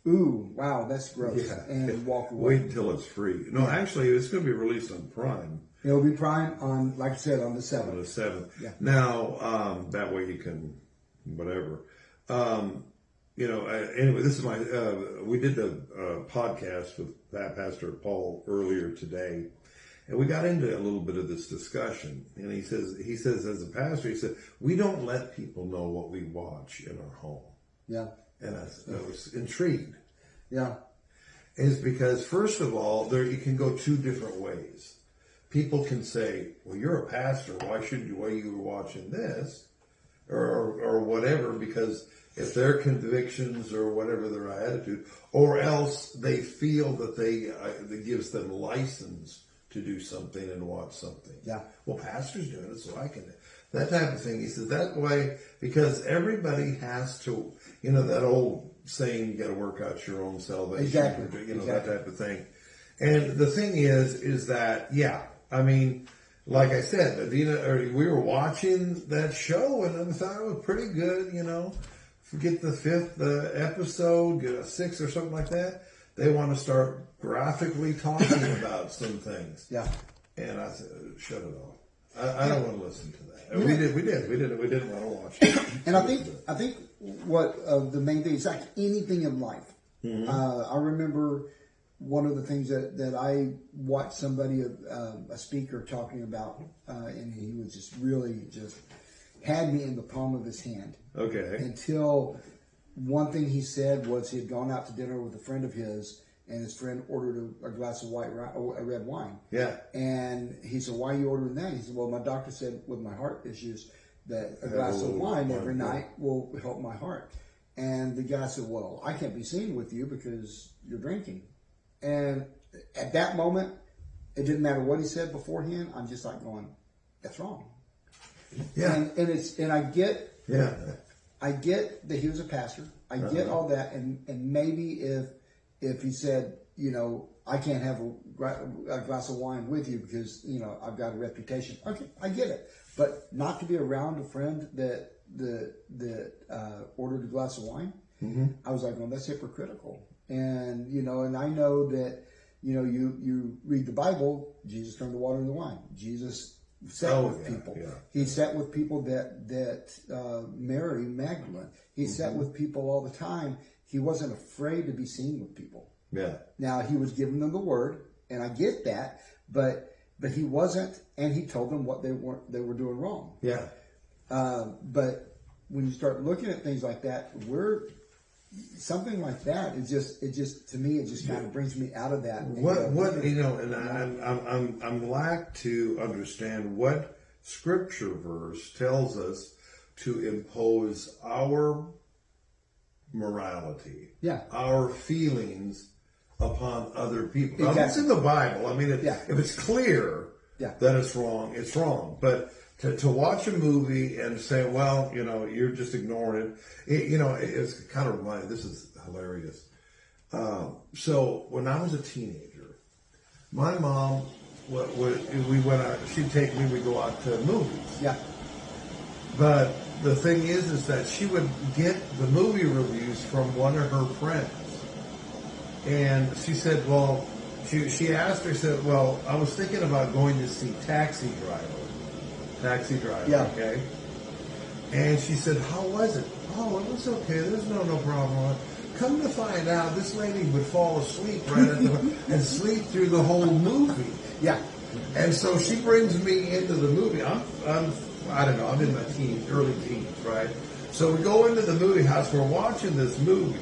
ooh, wow, that's gross, and walk away. Wait until it's free. No, actually, it's going to be released on Prime. It'll be Prime on, like I said, on the 7th. On the 7th. Yeah. Now, that way you can, whatever. Anyway, this is we did the podcast with Pastor Paul earlier today, and we got into a little bit of this discussion. And he says, as a pastor, he said, we don't let people know what we watch in our home. Yeah. And I was intrigued. Yeah. Is because, first of all, it can go two different ways. People can say, well, you're a pastor, why are you watching this? Or whatever, because if their convictions or whatever their attitude, or else they feel that that gives them license to do something and watch something. Yeah. Well, pastor's doing it, so I can. That type of thing. He says that way because everybody has to, that old saying, you got to work out your own salvation. Exactly. Exactly. That type of thing. And the thing is that, like I said, Adina, we were watching that show and I thought it was pretty good, Forget the 5th episode, get a 6th or something like that. They want to start graphically talking about some things. Yeah. And I said, shut it off. I don't want to listen to that. We didn't want to watch it. And I think what the main thing is like anything in life. Mm-hmm. I remember one of the things that I watched somebody, a speaker talking about, and he was just really had me in the palm of his hand. Okay. Until one thing he said was he had gone out to dinner with a friend of his, and his friend ordered a glass of red wine. Yeah. And he said, why are you ordering that? He said, well, my doctor said with my heart issues that a glass of wine every night will help my heart. And the guy said, well, I can't be seen with you because you're drinking. And at that moment, it didn't matter what he said beforehand. I'm just like going, that's wrong. Yeah. And I get, yeah, I get that he was a pastor. I get all that. And maybe if he said, I can't have a glass of wine with you because, I've got a reputation. Okay, I get it. But not to be around a friend that ordered a glass of wine, I was like, well, that's hypocritical. And, and I know that, you read the Bible, Jesus turned the water into wine. Jesus sat with people. Yeah. He sat with people that Mary Magdalene. He sat with people all the time. He wasn't afraid to be seen with people. Yeah. Now he was giving them the word, and I get that, but he wasn't, and he told them what they were doing wrong. Yeah. But when you start looking at things like that, something like that is just to me, it just kind of brings me out of that. I'm lack to understand what scripture verse tells us to impose our morality, our feelings upon other people. Exactly. Now, it's in the Bible. I mean, if it's clear that it's wrong, it's wrong. But to watch a movie and say, well, you're just ignoring it, it's kind of reminded, this is hilarious. So when I was a teenager, my mom, we went out, she'd take me, we'd go out to movies. Yeah. But the thing is that she would get the movie reviews from one of her friends. And she said, well, she asked her, said, well, I was thinking about going to see Taxi Driver, yeah. Okay? And she said, how was it? Oh, it was okay. There's no problem. Come to find out, this lady would fall asleep right at and sleep through the whole movie. Yeah. And so she brings me into the movie. I don't know, I'm in my early teens, right? So we go into the movie house, we're watching this movie.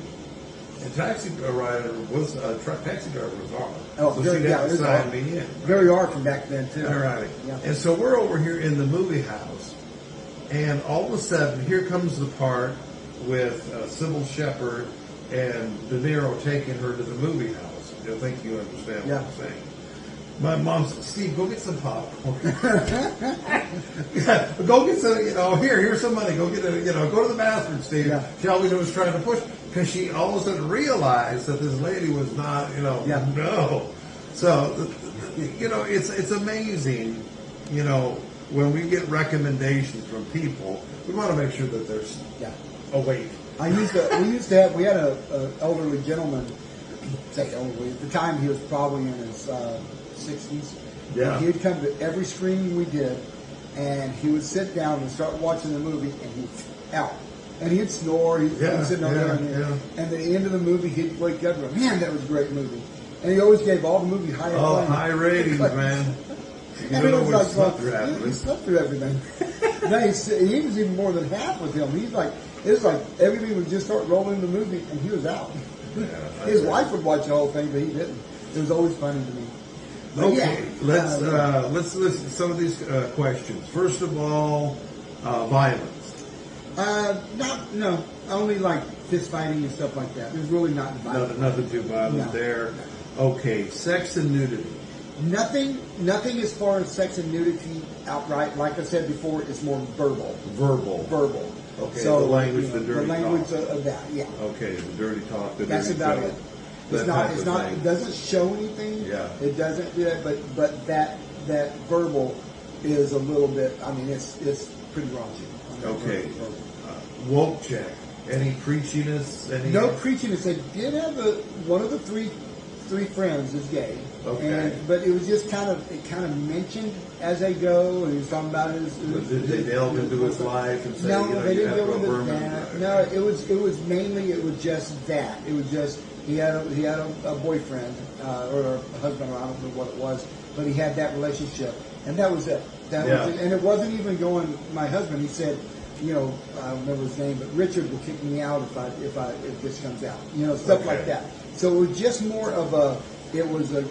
And Taxi Driver was hard. Oh, so she'd have to sign me in. Very hard from back then, too. All right. Yeah. And so we're over here in the movie house, and all of a sudden, here comes the part with Sybil Shepherd and De Niro taking her to the movie house. I think you understand what I'm saying. My mom said, Steve, go get some popcorn. Go get some, here's some money. Go get go to the bathroom, Steve. Yeah. She always was trying to push, because she all of a sudden realized that this lady was not, no. So, it's amazing, when we get recommendations from people, we want to make sure that they're awake. We had a elderly gentleman, say elderly, at the time he was probably in his 60s. Yeah. And he'd come to every screening we did, and he would sit down and start watching the movie, and he'd out. And he'd snore, he'd be sitting over there, and at the end of the movie, he'd wake up and go, man, that was a great movie. And he always gave all the movie high ratings, man. And it was like, he slept through everything. No, he was even more than half with him. It was like everything would just start rolling in the movie, and he was out. Yeah, his wife would watch the whole thing, but he didn't. It was always funny to me. But okay, let's listen to some of these questions. First of all, violence. Only like fist fighting and stuff like that. There's really not violent. Nothing too violent there. Okay, sex and nudity. Nothing as far as sex and nudity outright. Like I said before, it's more verbal. Verbal. Okay, so, the language, the dirty talk. The language of that, yeah. Okay, the dirty talk, the That's dirty about joke. it. It's not. It doesn't show anything. Yeah. It doesn't do that. But that verbal is a little bit. I mean, it's pretty raunchy. Okay. Woke check. Any preachiness? No preachiness. They did have one of the three friends is gay. Okay. But it was just kind of mentioned as they go, and he was talking about his. Did they delve into his life and say, they didn't go into Berman? that. No, it was just that. It was just he had a boyfriend or a husband, or I don't know what it was, but he had that relationship, and that was it. Was it. And it wasn't even going. My husband, he said, I don't remember his name, but Richard will kick me out if this comes out. Stuff like that. So it was just more of a. It was a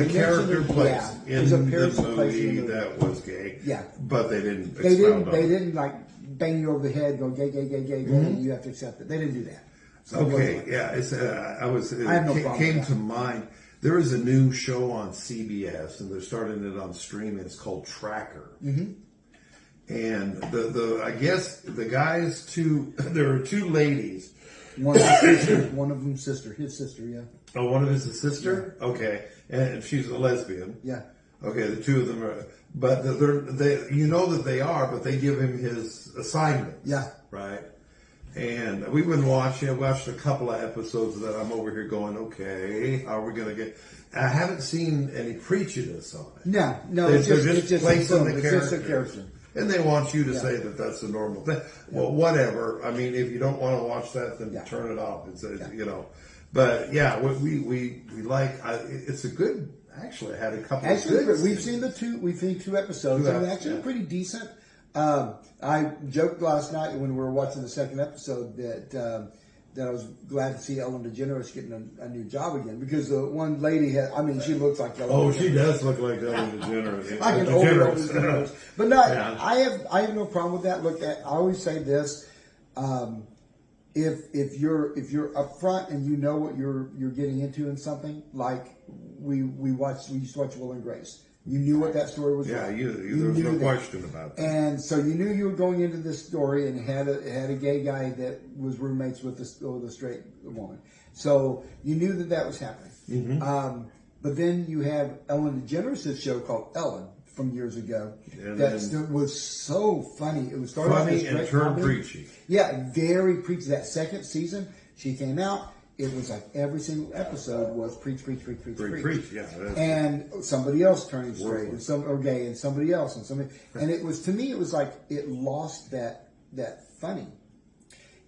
character place in the movie that was gay. Yeah, but they didn't. They didn't like bang you over the head, go gay, and you have to accept it. They didn't do that. So it came to mind. There is a new show on CBS, and they're starting it on streaming. It's called Tracker. Mm-hmm. And I guess the guys there are two ladies. One of them's sister, his sister, yeah. Oh, one of his is a sister? Yeah. Okay. And she's a lesbian. Yeah. Okay, the two of them are, but that they are, but they give him his assignments. Yeah. Right? And we've been watching, I watched a couple of episodes that I'm over here going, okay, how are we going to get, I haven't seen any preachiness on it. No, it's just placing the character. It's just a character. And they want you to say that that's a normal thing. Well, whatever. I mean, if you don't want to watch that, then turn it off. It's But yeah, we like. It's a good. Actually, I had a couple. We've seen two episodes. And they're actually pretty decent. I joked last night when we were watching the second episode that I was glad to see Ellen DeGeneres getting a new job again, because the one lady she looks like Ellen. Oh, she does look like Ellen DeGeneres. Like an older DeGeneres. But no, I have no problem with that. Look, I always say this: if you're upfront and you know what you're getting into in something, like we used to watch Will and Grace. You knew what that story was. Yeah, like. there was no question about that. And so you knew you were going into this story, and had a gay guy that was roommates with a straight woman. So you knew that was happening. Mm-hmm. But then you have Ellen DeGeneres' show called Ellen from years ago. That was so funny. It was funny and turned preachy. Yeah, very preachy. That second season, she came out. It was like every single episode was preach. Yeah, and somebody else turning straight, or gay, and somebody else, and it was, to me, it was like it lost that funny,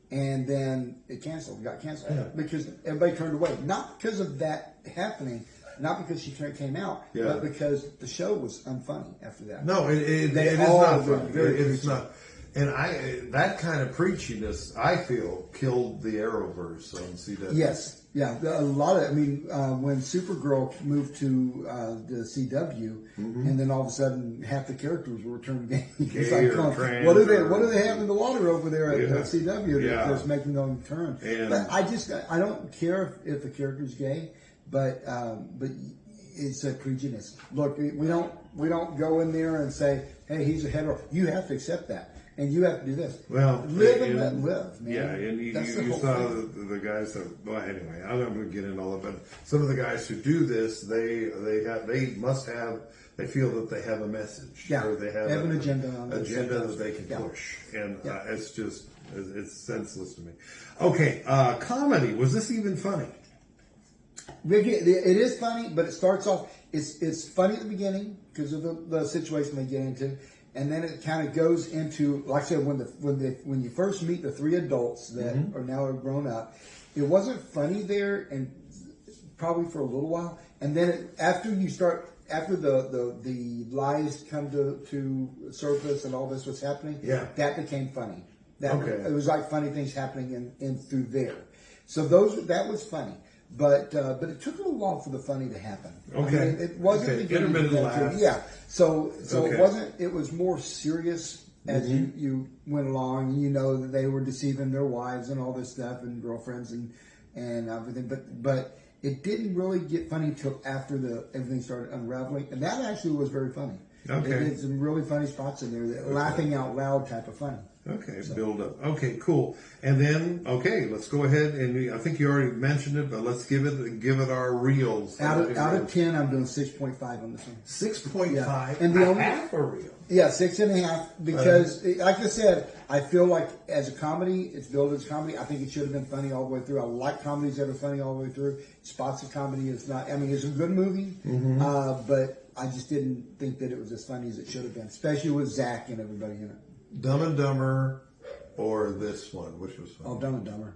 and then it got canceled because everybody turned away, not because of that happening, not because she came out, but because the show was unfunny after that. No, it is not funny. It's not. And that kind of preachiness, I feel, killed the Arrowverse on CW. Yes, yeah, a lot of. I mean, when Supergirl moved to the CW, and then all of a sudden half the characters were turned gay. It's like, what do they have in the water over there at CW that's making them turn? But I don't care if the character's gay, but it's a prejudice. Look, we don't go in there and say, hey, he's a hetero. You have to accept that. And you have to do this. Well, live and let live, man. Yeah, and you saw the guys that. Well, anyway, I'm not going to get into all of it. But some of the guys who do this, they must have they feel that they have a message. Yeah, or they have an agenda on it. agenda that they can Yeah. push. And it's senseless to me. Okay, comedy. Was this even funny? It is funny, but it starts off. It's funny at the beginning because of the situation they get into, and then it kind of goes into, like I said, when you first meet the three adults that are now grown up, it wasn't funny there, and probably for a little while, and then after the lies come to surface and all this was happening, that became funny. It was like funny things happening in through there. So that was funny. But it took a little while for the funny to happen. Okay. I mean, it wasn't intermittent laughs. Yeah. So Okay. it wasn't. It was more serious as you went along. You know that they were deceiving their wives and all this stuff and girlfriends and everything. But it didn't really get funny till after everything started unraveling, and that actually was very funny. Okay. It had some really funny spots in there, laughing out loud type of funny. Okay, build up. Okay, cool. And then, let's go ahead and I think you already mentioned it, but let's give it our reels. Out of 10, I'm doing 6.5 on this one. 6.5, yeah. And the only half a reel. Yeah, 6.5 because, like I said, I feel like as a comedy, it's billed as comedy. I think it should have been funny all the way through. I like comedies that are funny all the way through. Spots of comedy is not. I mean, it's a good movie, but I just didn't think that it was as funny as it should have been, especially with Zach and everybody in it. Dumb and Dumber or this one, which was funny? Oh, Dumb and Dumber.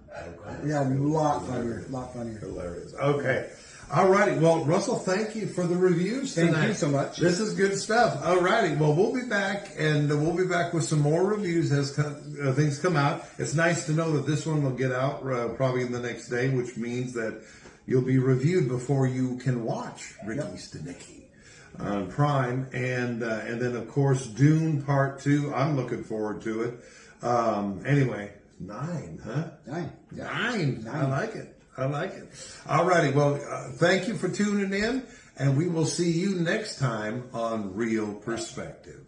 Yeah, a lot funnier. Hilarious. Okay. All righty. Well, Russell, thank you for the reviews tonight. Thank you so much. This is good stuff. All righty. Well, we'll be back, and we'll be back with some more reviews as things come out. It's nice to know that this one will get out probably in the next day, which means that you'll be reviewed before you can watch Ricky Stanicky on Prime, and then of course Dune Part 2. I'm looking forward to it. Anyway, 9, huh? 9. I like it. All righty. Well, thank you for tuning in, and we will see you next time on Real Perspective.